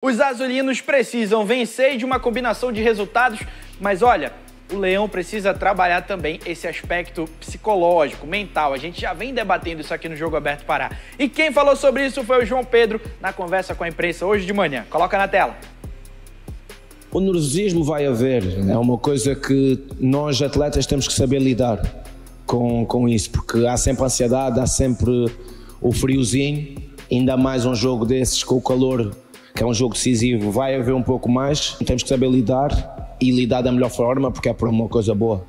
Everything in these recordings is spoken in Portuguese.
Os azulinos precisam vencer de uma combinação de resultados, mas olha, o Leão precisa trabalhar também esse aspecto psicológico, mental. A gente já vem debatendo isso aqui no Jogo Aberto Pará. E quem falou sobre isso foi o João Pedro na conversa com a imprensa hoje de manhã. Coloca na tela. O nervosismo vai haver, é uma coisa que nós atletas temos que saber lidar com isso, porque há sempre ansiedade, há sempre o friozinho, ainda mais um jogo desses com o calor, que é um jogo decisivo, vai haver um pouco mais. Temos que saber lidar e lidar da melhor forma, porque é para uma coisa boa.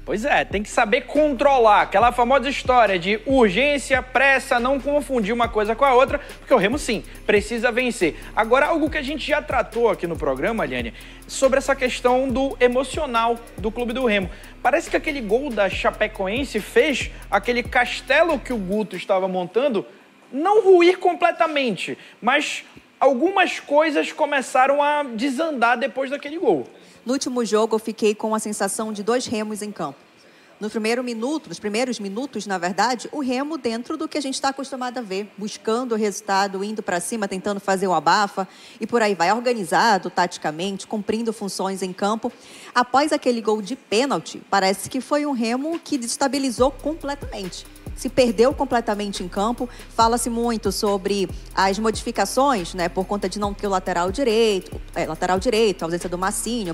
Pois é, tem que saber controlar aquela famosa história de urgência, pressa, não confundir uma coisa com a outra, porque o Remo, sim, precisa vencer. Agora, algo que a gente já tratou aqui no programa, Liane, sobre essa questão do emocional do clube do Remo. Parece que aquele gol da Chapecoense fez aquele castelo que o Guto estava montando não ruir completamente, mas algumas coisas começaram a desandar depois daquele gol. No último jogo, eu fiquei com a sensação de 2 Remos em campo. Nos primeiros minutos, na verdade, o Remo dentro do que a gente está acostumado a ver, buscando o resultado, indo para cima, tentando fazer o abafa e por aí vai, organizado, taticamente, cumprindo funções em campo. Após aquele gol de pênalti, parece que foi um Remo que desestabilizou completamente. Se perdeu completamente em campo. Fala-se muito sobre as modificações, né, por conta de não ter o lateral direito, a ausência do Marcelinho,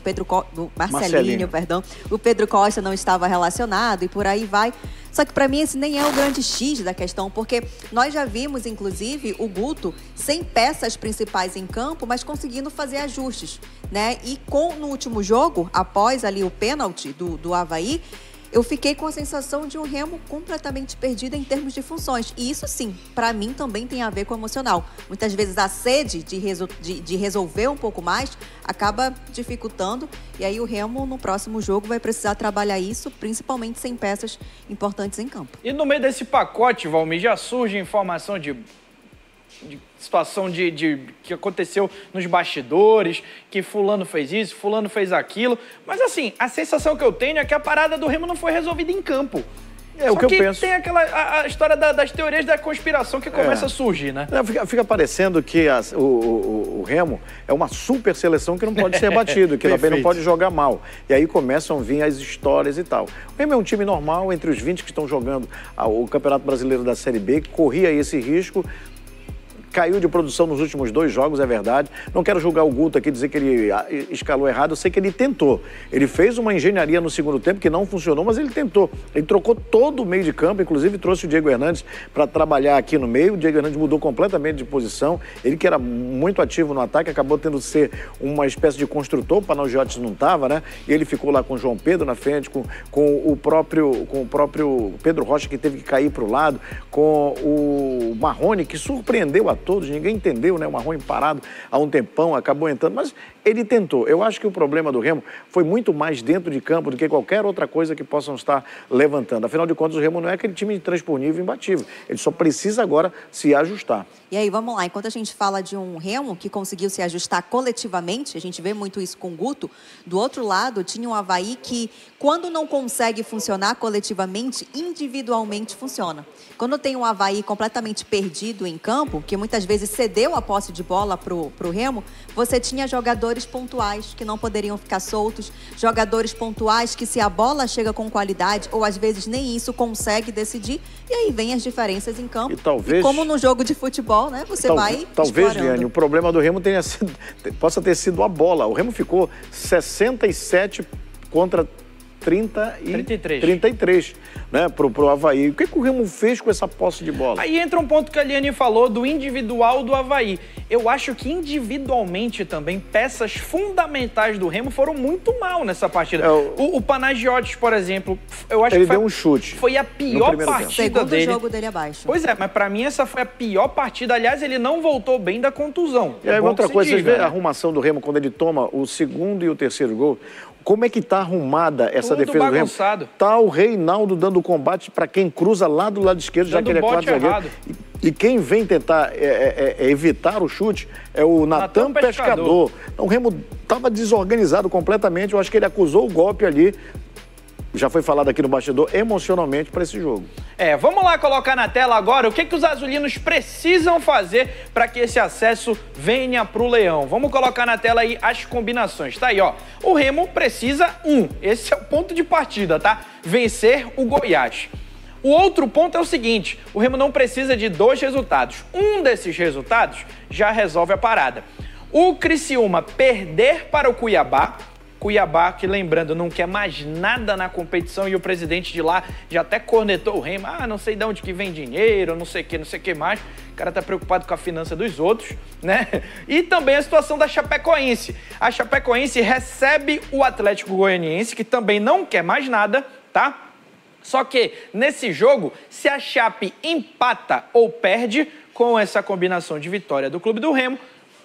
o Pedro Costa não estava relacionado e por aí vai. Só que para mim esse nem é o grande X da questão, porque nós já vimos, inclusive, o Guto sem peças principais em campo, mas conseguindo fazer ajustes, né? E no último jogo, após ali o pênalti do Avaí, eu fiquei com a sensação de um Remo completamente perdido em termos de funções. E isso, sim, para mim também tem a ver com o emocional. Muitas vezes a sede de resolver um pouco mais acaba dificultando. E aí o Remo, no próximo jogo, vai precisar trabalhar isso, principalmente sem peças importantes em campo. E no meio desse pacote, Valmir, já surge informação de situação que aconteceu nos bastidores, que fulano fez isso, fulano fez aquilo. Mas assim, a sensação que eu tenho é que a parada do Remo não foi resolvida em campo. É o que eu penso. Tem a história das teorias da conspiração que começa a surgir, né? Fica parecendo que o Remo é uma super seleção que não pode ser batido, que também não pode jogar mal. E aí começam a vir as histórias e tal. O Remo é um time normal, entre os 20 que estão jogando o Campeonato Brasileiro da Série B, que corria esse risco. Caiu de produção nos últimos 2 jogos, é verdade. Não quero julgar o Guto aqui, dizer que ele escalou errado. Eu sei que ele tentou. Ele fez uma engenharia no segundo tempo que não funcionou, mas ele tentou. Ele trocou todo o meio de campo, inclusive trouxe o Diego Hernandes para trabalhar aqui no meio. O Diego Hernandes mudou completamente de posição. Ele que era muito ativo no ataque, acabou tendo que ser uma espécie de construtor. O Panagiotis não estava, né? E ele ficou lá com o João Pedro na frente, com o próprio Pedro Rocha, que teve que cair para o lado, com o Marrone, que surpreendeu a todos, ninguém entendeu, né? O Marrone parado há um tempão, acabou entrando, mas ele tentou. Eu acho que o problema do Remo foi muito mais dentro de campo do que qualquer outra coisa que possam estar levantando. Afinal de contas, o Remo não é aquele time de transponível imbatível. Ele só precisa agora se ajustar. E aí, vamos lá. Enquanto a gente fala de um Remo que conseguiu se ajustar coletivamente, a gente vê muito isso com o Guto, do outro lado tinha um Avaí que, quando não consegue funcionar coletivamente, individualmente funciona. Quando tem um Avaí completamente perdido em campo, que muitas vezes cedeu a posse de bola pro Remo, você tinha jogadores pontuais que não poderiam ficar soltos, jogadores pontuais que, se a bola chega com qualidade, ou às vezes nem isso consegue decidir, e aí vem as diferenças em campo. E como no jogo de futebol, né, você vai Talvez, Liane, o problema do Remo possa ter sido a bola. O Remo ficou 67 contra 33, né, pro Avaí. O que o Remo fez com essa posse de bola? Aí entra um ponto que a Liane falou do individual do Avaí. Eu acho que individualmente também peças fundamentais do Remo foram muito mal nessa partida. O Panagiotis, por exemplo, eu acho que deu um chute. Foi a pior partida dele. Segundo jogo dele abaixo. Pois é, mas pra mim essa foi a pior partida. Aliás, ele não voltou bem da contusão. E aí, outra coisa, vocês veem a arrumação do Remo quando ele toma o segundo e o terceiro gol. Como é que tá arrumada essa defesa do Remo? Tá o Reinaldo dando combate para quem cruza lá do lado esquerdo, já que ele é quarto zagueiro. E quem vem tentar evitar o chute é o Natan Pescador. Então o Remo estava desorganizado completamente. Eu acho que ele acusou o golpe ali. já foi falado aqui no bastidor, emocionalmente para esse jogo. Vamos lá colocar na tela agora o que os azulinos precisam fazer para que esse acesso venha para o Leão. Vamos colocar na tela aí as combinações. Tá aí, ó. O Remo precisa esse é o ponto de partida, tá? Vencer o Goiás. O outro ponto é o seguinte, o Remo não precisa de 2 resultados. Um desses resultados já resolve a parada. O Criciúma perder para o Cuiabá, que, lembrando, não quer mais nada na competição e o presidente de lá já até cornetou o Remo. Não sei de onde que vem dinheiro, não sei o que mais. O cara tá preocupado com a finança dos outros, né? E também a situação da Chapecoense. A Chapecoense recebe o Atlético Goianiense, que também não quer mais nada, tá? Só que, nesse jogo, se a Chape empata ou perde, com essa combinação de vitória do Clube do Remo,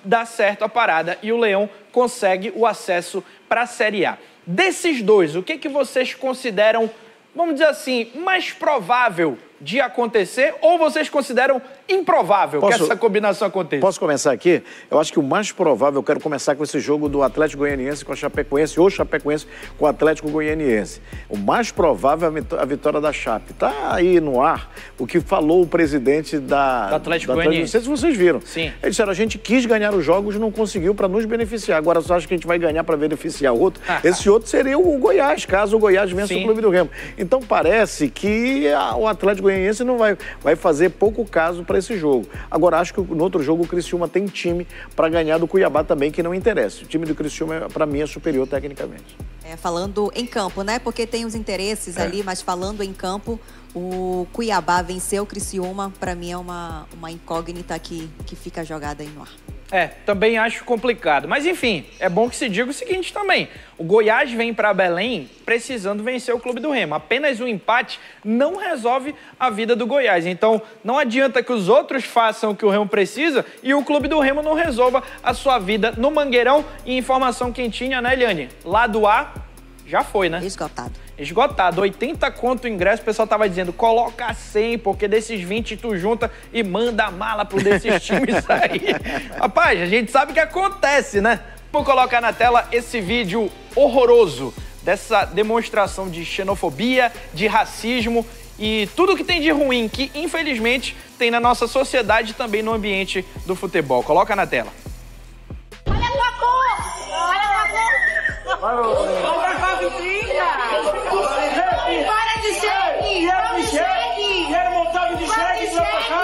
dá certo a parada e o Leão consegue o acesso para a Série A. Desses dois, o que vocês consideram, vamos dizer assim, mais provável de acontecer ou vocês consideram improvável que essa combinação aconteça? Posso começar aqui? Eu acho que o mais provável, eu quero começar com esse jogo do Atlético Goianiense com a Chapecoense ou Chapecoense com o Atlético Goianiense. O mais provável é a vitória da Chape. Tá aí no ar o que falou o presidente da Atlético Goianiense. Não sei se vocês viram. Sim. Eles disseram, a gente quis ganhar os jogos e não conseguiu para nos beneficiar. Agora só acho que a gente vai ganhar para beneficiar o outro. Esse outro seria o Goiás, caso o Goiás vença o Clube do Remo. Então parece que o Atlético Goianiense não vai fazer pouco caso para esse jogo. Agora, acho que no outro jogo o Criciúma tem time para ganhar do Cuiabá também, que não interessa. O time do Criciúma, para mim, é superior tecnicamente. Falando em campo, né? Porque tem os interesses ali, mas falando em campo, o Cuiabá venceu o Criciúma, para mim é uma incógnita que fica jogada aí no ar. Também acho complicado. Mas, enfim, é bom que se diga o seguinte também. O Goiás vem para Belém precisando vencer o Clube do Remo. Apenas um empate não resolve a vida do Goiás. Então, não adianta que os outros façam o que o Remo precisa e o Clube do Remo não resolva a sua vida no Mangueirão. E informação quentinha, né, Eliane? Lado A já foi, né? Esgotado. 80 conto o ingresso, o pessoal tava dizendo, coloca 100, porque desses 20 tu junta e manda a mala pro desses times aí. Rapaz, a gente sabe o que acontece, né? Vou colocar na tela esse vídeo horroroso dessa demonstração de xenofobia, de racismo e tudo que tem de ruim que, infelizmente, tem na nossa sociedade e também no ambiente do futebol. Coloca na tela. Olha a tua cor! Olha a tua cor! Para de chegue! Dinheiro de chegue! Dinheiro montado de chegue pra cá!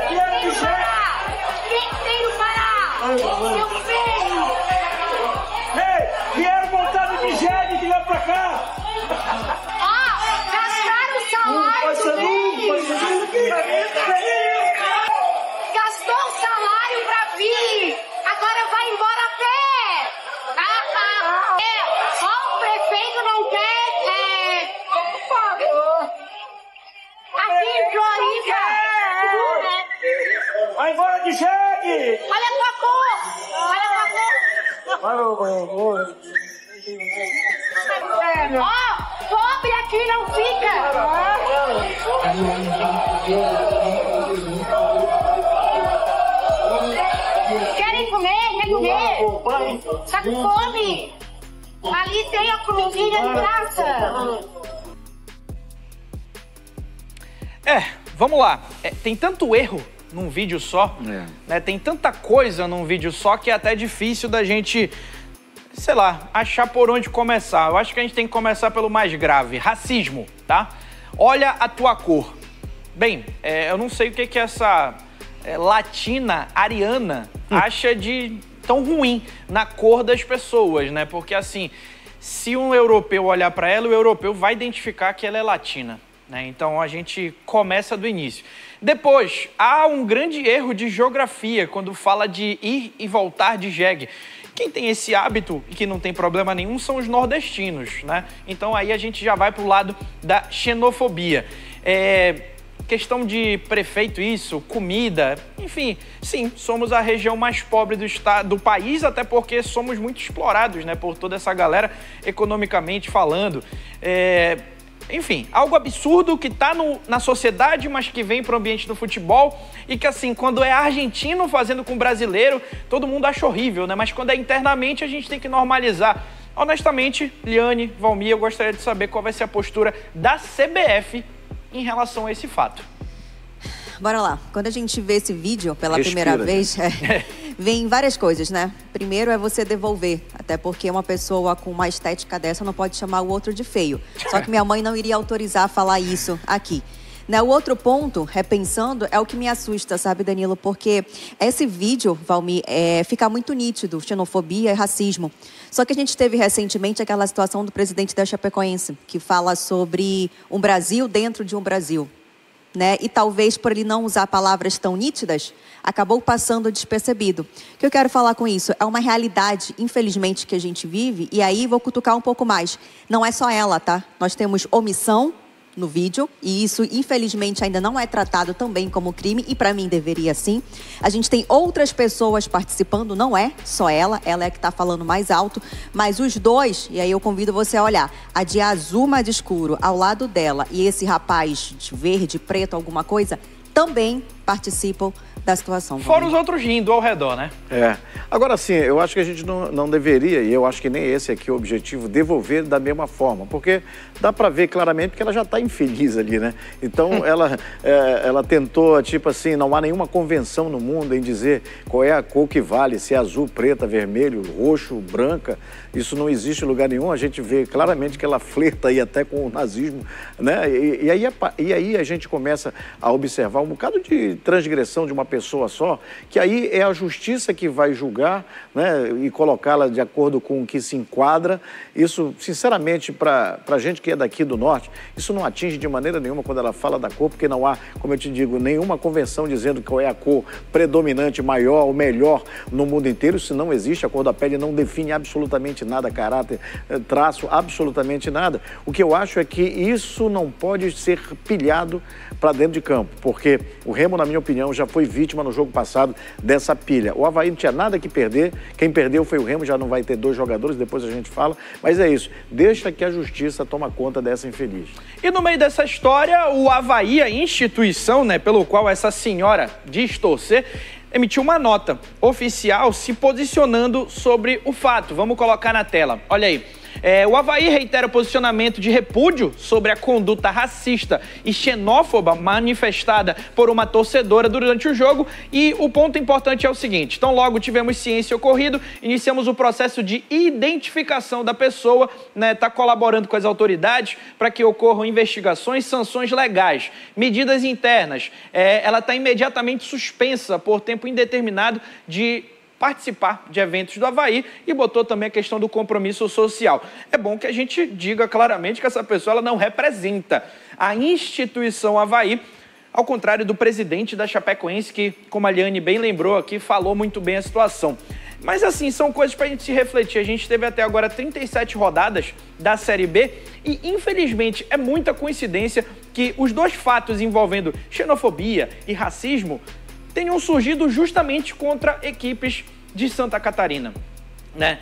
Dinheiro de chegue! Tem no Pará! Seu feio! Dinheiro montado de chegue que vem pra cá! Gastaram o salário Gastou o salário pra vir! Agora vai embora a pé! Só o prefeito não quer, por favor. Aqui em Florida. Vai embora de chegue! Olha a tua cor! Olha a tua cor! Pobre aqui não fica! Querem comer? Quer comer? Só que come! Ali tem a comidinha de graça! Vamos lá. Tem tanto erro num vídeo só, né? Tem tanta coisa num vídeo só que é até difícil da gente, sei lá, achar por onde começar. Eu acho que a gente tem que começar pelo mais grave, racismo, tá? Olha a tua cor. Bem, eu não sei o que essa latina ariana acha de tão ruim na cor das pessoas, né? Porque assim, se um europeu olhar para ela, o europeu vai identificar que ela é latina, né? Então a gente começa do início. Depois, há um grande erro de geografia quando fala de ir e voltar de jegue. Quem tem esse hábito e que não tem problema nenhum são os nordestinos, né? Então aí a gente já vai pro lado da xenofobia. Questão de prefeito, isso, comida, enfim, sim, somos a região mais pobre do país, até porque somos muito explorados, né, por toda essa galera, economicamente falando. Enfim, algo absurdo que está na sociedade, mas que vem para o ambiente do futebol e que, assim, quando é argentino fazendo com brasileiro, todo mundo acha horrível, né? Mas quando é internamente, a gente tem que normalizar. Honestamente, Liane, Valmir, eu gostaria de saber qual vai ser a postura da CBF em relação a esse fato. Bora lá. Quando a gente vê esse vídeo pela primeira vez, vem várias coisas, né? Primeiro é você devolver, até porque uma pessoa com uma estética dessa não pode chamar o outro de feio. Só que minha mãe não iria autorizar a falar isso aqui. Né, o outro ponto, repensando, é o que me assusta, sabe, Danilo? Porque esse vídeo, Valmir, fica muito nítido, xenofobia e racismo. Só que a gente teve recentemente aquela situação do presidente da Chapecoense, que fala sobre um Brasil dentro de um Brasil. Né? E talvez por ele não usar palavras tão nítidas, acabou passando despercebido. O que eu quero falar com isso? É uma realidade, infelizmente, que a gente vive, e aí vou cutucar um pouco mais. Não é só ela, tá? Nós temos omissão no vídeo, e isso, infelizmente, ainda não é tratado também como crime, e para mim deveria sim. A gente tem outras pessoas participando, não é só ela é que está falando mais alto, mas os dois, e aí eu convido você a olhar, a de azul mais escuro ao lado dela e esse rapaz de verde, preto, alguma coisa, também participam da situação. Fora os outros rindo ao redor, né? Agora sim, eu acho que a gente não deveria, e eu acho que nem esse aqui é o objetivo, devolver da mesma forma, porque dá para ver claramente que ela já está infeliz ali, né? Então ela tentou, tipo assim, não há nenhuma convenção no mundo em dizer qual é a cor que vale, se é azul, preta, vermelho, roxo, branca. Isso não existe em lugar nenhum. A gente vê claramente que ela flerta aí até com o nazismo, né? E aí a gente começa a observar um bocado de transgressão de uma pessoa só, que aí é a justiça que vai julgar, né? E colocá-la de acordo com o que se enquadra. Isso, sinceramente, para a gente que é daqui do norte, isso não atinge de maneira nenhuma quando ela fala da cor, porque não há, como eu te digo, nenhuma convenção dizendo qual é a cor predominante, maior ou melhor no mundo inteiro. Isso não existe. A cor da pele não define absolutamente nada, caráter, traço, absolutamente nada. O que eu acho é que isso não pode ser pilhado para dentro de campo, porque o Remo, na minha opinião, já foi vítima no jogo passado dessa pilha. O Avaí não tinha nada que perder, quem perdeu foi o Remo, já não vai ter 2 jogadores, depois a gente fala, mas é isso, deixa que a justiça toma conta dessa infeliz. E no meio dessa história, o Avaí, a instituição, né, pelo qual essa senhora diz torcer, emitiu uma nota oficial se posicionando sobre o fato. Vamos colocar na tela. Olha aí. O Avaí reitera o posicionamento de repúdio sobre a conduta racista e xenófoba manifestada por uma torcedora durante o jogo, e o ponto importante é o seguinte: então logo tivemos ciência ocorrido, iniciamos o processo de identificação da pessoa, né, tá colaborando com as autoridades para que ocorram investigações, sanções legais, medidas internas. Ela está imediatamente suspensa por tempo indeterminado de participar de eventos do Avaí, e botou também a questão do compromisso social. É bom que a gente diga claramente que essa pessoa ela não representa a instituição Avaí, ao contrário do presidente da Chapecoense, que, como a Liane bem lembrou aqui, falou muito bem a situação. Mas assim, são coisas para a gente se refletir. A gente teve até agora 37 rodadas da Série B e, infelizmente, é muita coincidência que os dois fatos envolvendo xenofobia e racismo tenham surgido justamente contra equipes de Santa Catarina. Né?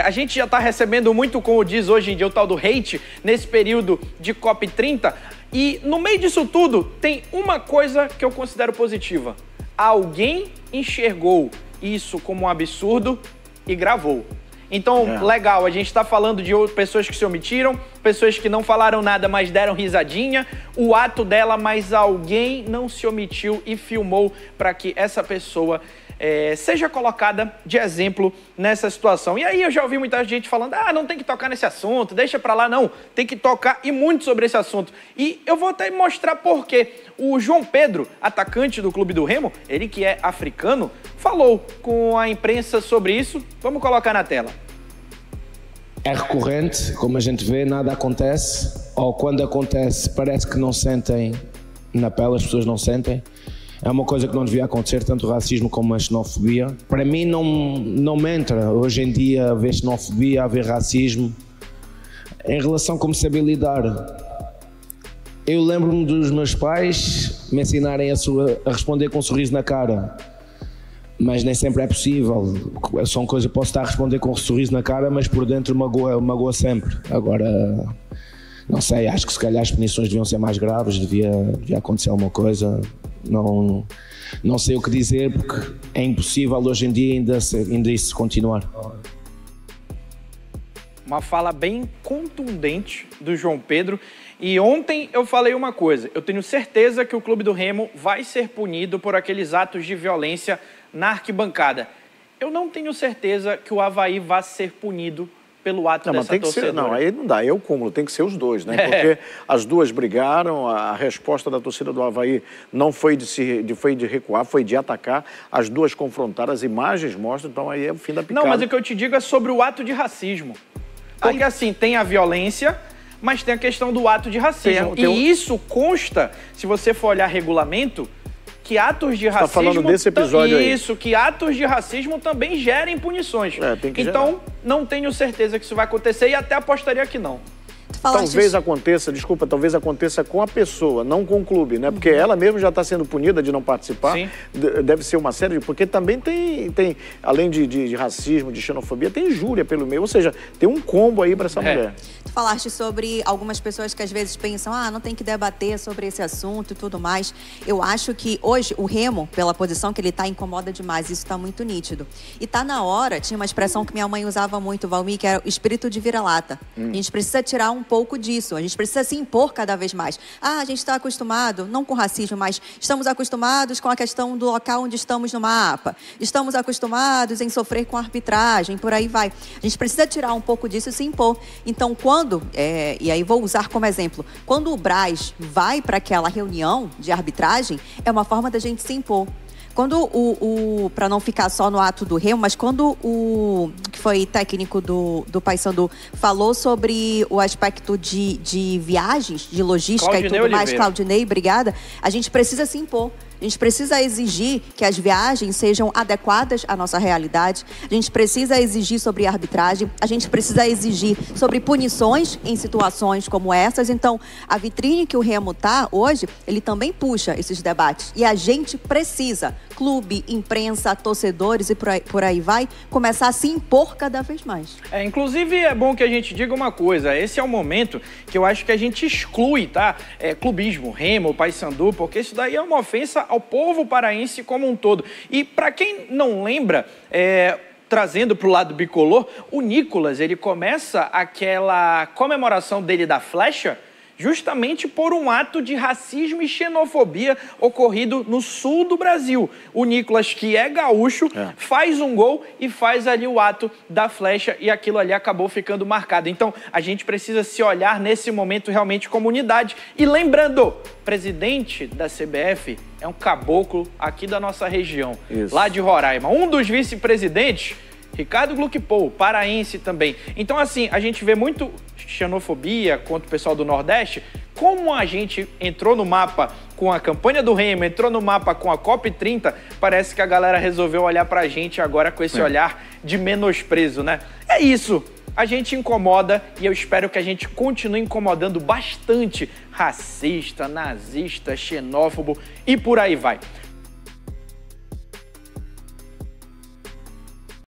A gente já está recebendo muito, como diz hoje em dia, o tal do hate nesse período de COP30, e no meio disso tudo tem uma coisa que eu considero positiva: alguém enxergou isso como um absurdo e gravou. Então, legal, a gente está falando de pessoas que se omitiram, pessoas que não falaram nada, mas deram risadinha, o ato dela, mas alguém não se omitiu e filmou para que essa pessoa seja colocada de exemplo nessa situação. E aí eu já ouvi muita gente falando, não tem que tocar nesse assunto, deixa pra lá. Não, tem que tocar e muito sobre esse assunto. E eu vou até mostrar por quê. O João Pedro, atacante do Clube do Remo, ele que é africano, falou com a imprensa sobre isso. Vamos colocar na tela. É recorrente, como a gente vê, nada acontece, ou quando acontece parece que não sentem na pele, as pessoas não sentem. É uma coisa que não devia acontecer, tanto o racismo como a xenofobia. Para mim não me entra hoje em dia haver xenofobia, haver racismo. Em relação a como saber lidar, eu lembro-me dos meus pais me ensinarem a responder com um sorriso na cara, mas nem sempre é possível. São coisas que posso estar a responder com um sorriso na cara, mas por dentro magoa sempre. Agora, não sei, acho que se calhar as punições deviam ser mais graves, devia acontecer alguma coisa. Não sei o que dizer, porque é impossível hoje em dia ainda isso continuar. Uma fala bem contundente do João Pedro. E ontem eu falei uma coisa, eu tenho certeza que o Clube do Remo vai ser punido por aqueles atos de violência na arquibancada. Eu não tenho certeza que o Avaí vai ser punido pelo ato dessa torcedora. Não, aí não dá, é o cúmulo, tem que ser os dois, né? Porque as duas brigaram, a resposta da torcida do Avaí não foi de recuar, foi de atacar, as duas confrontaram, as imagens mostram, então aí é o fim da picada. Não, mas o que eu te digo é sobre o ato de racismo. Porque assim, tem a violência, mas tem a questão do ato de racismo. E isso consta, se você for olhar regulamento, que atos de racismo... Você está falando desse episódio aí. Isso, que atos de racismo também gerem punições. Tem que então, gerar. Não tenho certeza que isso vai acontecer e até apostaria que não. Talvez aconteça, desculpa, talvez aconteça com a pessoa, não com o clube, né? Porque ela mesmo já está sendo punida de não participar. Sim. Deve ser uma série de... Porque também tem além de racismo, de xenofobia, tem injúria pelo meio. Ou seja, tem um combo aí para essa mulher. Tu falaste sobre algumas pessoas que às vezes pensam, não tem que debater sobre esse assunto e tudo mais. Eu acho que hoje o Remo, pela posição que ele está, incomoda demais. Isso está muito nítido. E tá na hora, tinha uma expressão que minha mãe usava muito, Valmir, que era o espírito de vira-lata. A gente precisa tirar um pouco disso, a gente precisa se impor cada vez mais. A gente está acostumado, não com racismo, mas estamos acostumados com a questão do local onde estamos no mapa, estamos acostumados em sofrer com arbitragem, por aí vai. A gente precisa tirar um pouco disso e se impor. Então, e aí vou usar como exemplo, quando o Braz vai para aquela reunião de arbitragem, é uma forma da gente se impor. Quando para não ficar só no ato do Remo, mas quando o que foi técnico do Paysandu falou sobre o aspecto de viagens, de logística Claudinei e tudo mais, Oliveira. Claudinei, obrigada, a gente precisa se impor. A gente precisa exigir que as viagens sejam adequadas à nossa realidade. A gente precisa exigir sobre arbitragem. A gente precisa exigir sobre punições em situações como essas. Então, a vitrine que o Remo está hoje, ele também puxa esses debates. E a gente precisa, clube, imprensa, torcedores e por aí vai, começar a se impor cada vez mais. Inclusive, é bom que a gente diga uma coisa. Esse é o momento que eu acho que a gente exclui, tá? Clubismo, Remo, Paysandu, porque isso daí é uma ofensa ao povo paraense como um todo. E para quem não lembra, trazendo para o lado bicolor, o Nicolas, ele começa aquela comemoração dele da flecha justamente por um ato de racismo e xenofobia ocorrido no sul do Brasil. O Nicolas, que é gaúcho, faz um gol e faz ali o ato da flecha e aquilo ali acabou ficando marcado. Então, a gente precisa se olhar nesse momento realmente como unidade. E lembrando, presidente da CBF é um caboclo aqui da nossa região, lá de Roraima. Um dos vice-presidentes, Ricardo Gluckpol, paraense também. Então, assim, a gente vê muito xenofobia contra o pessoal do Nordeste. Como a gente entrou no mapa com a campanha do Remo, entrou no mapa com a COP30, parece que a galera resolveu olhar pra gente agora com esse olhar de menosprezo, né? É isso. A gente incomoda e eu espero que a gente continue incomodando bastante racista, nazista, xenófobo e por aí vai.